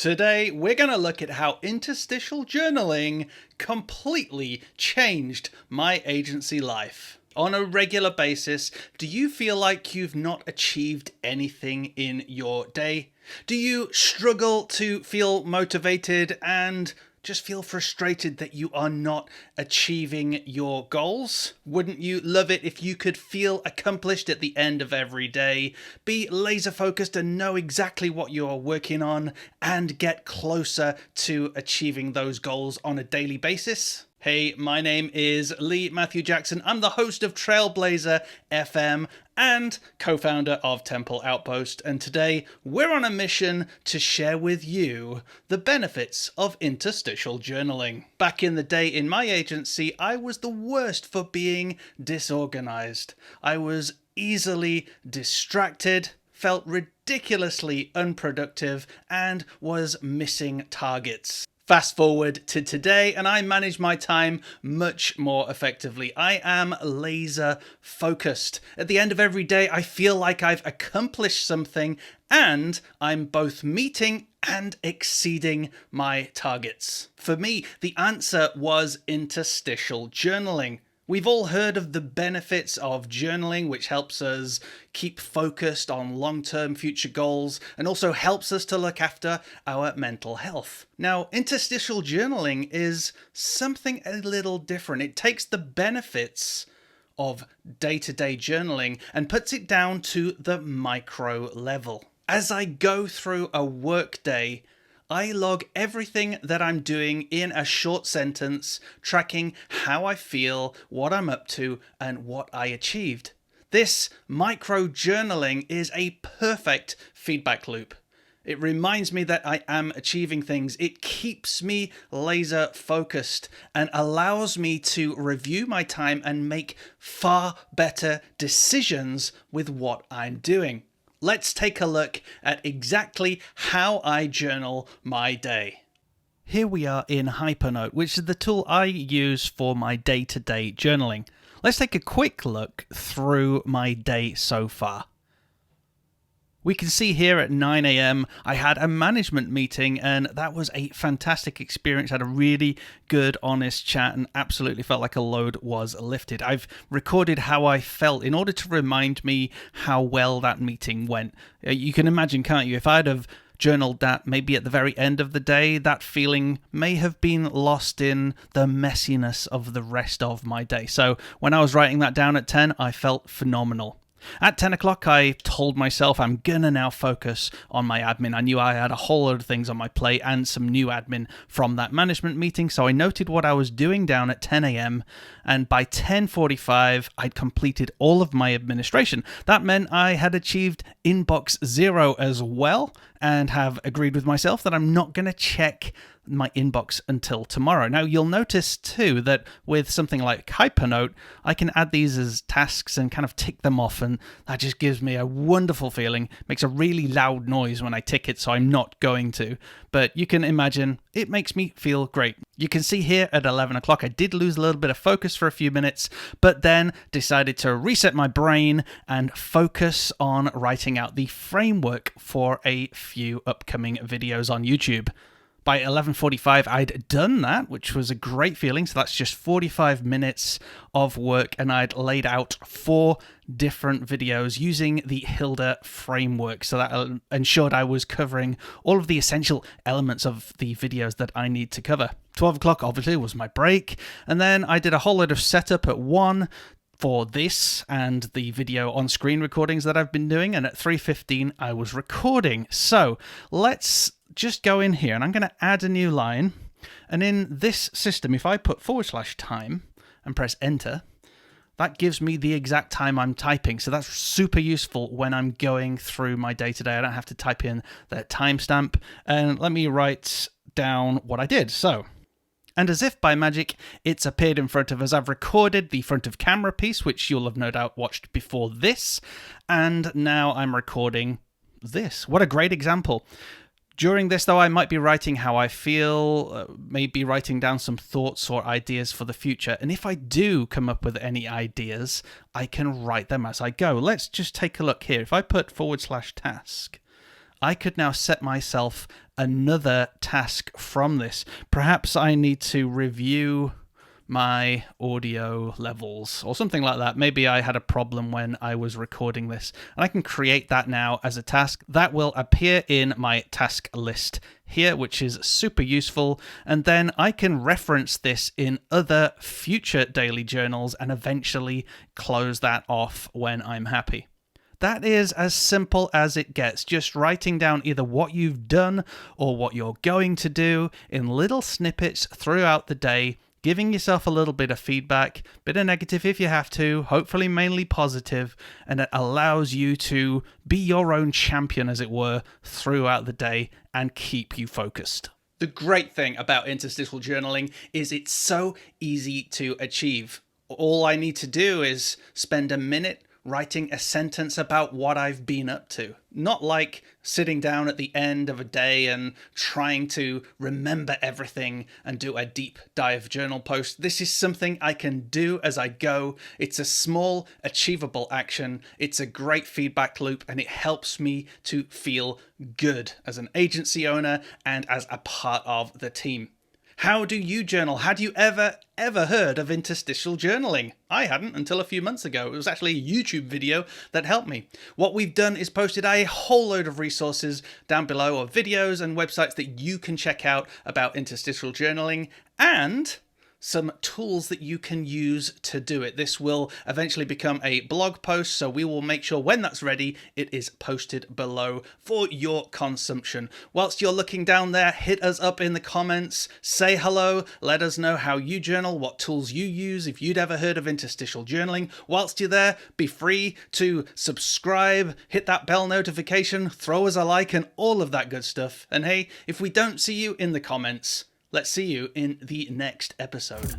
Today, we're going to look at how interstitial journaling completely changed my agency life. On a regular basis, do you feel like you've not achieved anything in your day? Do you struggle to feel motivated and just feel frustrated that you are not achieving your goals? Wouldn't you love it if you could feel accomplished at the end of every day, be laser focused and know exactly what you are working on, and get closer to achieving those goals on a daily basis? Hey, my name is Lee Matthew Jackson. I'm the host of Trailblazer FM and co-founder of Temple Outpost, and today we're on a mission to share with you the benefits of interstitial journaling. Back in the day in my agency, I was the worst for being disorganized. I was easily distracted, felt ridiculously unproductive, and was missing targets. Fast forward to today, and I manage my time much more effectively. I am laser focused. At the end of every day, I feel like I've accomplished something, and I'm both meeting and exceeding my targets. For me, the answer was interstitial journaling. We've all heard of the benefits of journaling, which helps us keep focused on long-term future goals and also helps us to look after our mental health. Now, interstitial journaling is something a little different. It takes the benefits of day-to-day journaling and puts it down to the micro level. As I go through a workday, I log everything that I'm doing in a short sentence, tracking how I feel, what I'm up to, and what I achieved. This micro journaling is a perfect feedback loop. It reminds me that I am achieving things. It keeps me laser focused and allows me to review my time and make far better decisions with what I'm doing. Let's take a look at exactly how I journal my day. Here we are in Hypernote, which is the tool I use for my day-to-day journaling. Let's take a quick look through my day so far. We can see here at 9 a.m. I had a management meeting, and that was a fantastic experience. I had a really good, honest chat and absolutely felt like a load was lifted. I've recorded how I felt in order to remind me how well that meeting went. You can imagine, can't you? If I'd have journaled that maybe at the very end of the day, that feeling may have been lost in the messiness of the rest of my day. So when I was writing that down at 10, I felt phenomenal. At 10 o'clock, I told myself I'm gonna now focus on my admin. I knew I had a whole lot of things on my plate and some new admin from that management meeting, so I noted what I was doing down at 10 a.m. and by 10:45, I'd completed all of my administration. That meant I had achieved inbox 0 as well and have agreed with myself that I'm not gonna check my inbox until tomorrow. Now, you'll notice too that with something like Hypernote, I can add these as tasks and kind of tick them off, and that just gives me a wonderful feeling. Makes a really loud noise when I tick it, so I'm not going to. But you can imagine it makes me feel great. You can see here at 11 o'clock, I did lose a little bit of focus for a few minutes, but then decided to reset my brain and focus on writing out the framework for a few upcoming videos on YouTube. By 11:45, I'd done that, which was a great feeling. So that's just 45 minutes of work, and I'd laid out 4 different videos using the Hilda framework. So that ensured I was covering all of the essential elements of the videos that I need to cover. 12 o'clock, obviously, was my break. And then I did a whole load of setup at 1 for this and the video on-screen recordings that I've been doing. And at 3:15, I was recording. So let's just go in here, and I'm going to add a new line. And in this system, if I put /time and press enter, that gives me the exact time I'm typing. So that's super useful when I'm going through my day-to-day. I don't have to type in the timestamp. And let me write down what I did. So, and as if by magic, it's appeared in front of us. I've recorded the front of camera piece, which you'll have no doubt watched before this. And now I'm recording this. What a great example. During this, though, I might be writing how I feel, maybe writing down some thoughts or ideas for the future. And if I do come up with any ideas, I can write them as I go. Let's just take a look here. If I put /task, I could now set myself another task from this. Perhaps I need to review my audio levels or something like that. Maybe I had a problem when I was recording this, and I can create that now as a task that will appear in my task list here, which is super useful. And then I can reference this in other future daily journals and eventually close that off when I'm happy. That is as simple as it gets, just writing down either what you've done or what you're going to do in little snippets throughout the day, giving yourself a little bit of feedback, bit of negative if you have to, hopefully mainly positive, and it allows you to be your own champion, as it were, throughout the day and keep you focused. The great thing about interstitial journaling is it's so easy to achieve. All I need to do is spend a minute writing a sentence about what I've been up to. Not like sitting down at the end of a day and trying to remember everything and do a deep dive journal post. This is something I can do as I go. It's a small, achievable action. It's a great feedback loop, and it helps me to feel good as an agency owner and as a part of the team. How do you journal? Had you ever heard of interstitial journaling? I hadn't until a few months ago. It was actually a YouTube video that helped me. What we've done is posted a whole load of resources down below, of videos and websites that you can check out about interstitial journaling, and some tools that you can use to do it. This will eventually become a blog post, so we will make sure when that's ready, it is posted below for your consumption. Whilst you're looking down there, hit us up in the comments, say hello, let us know how you journal, what tools you use, if you'd ever heard of interstitial journaling. Whilst you're there, be free to subscribe, hit that bell notification, throw us a like, and all of that good stuff. And hey, if we don't see you in the comments, let's see you in the next episode.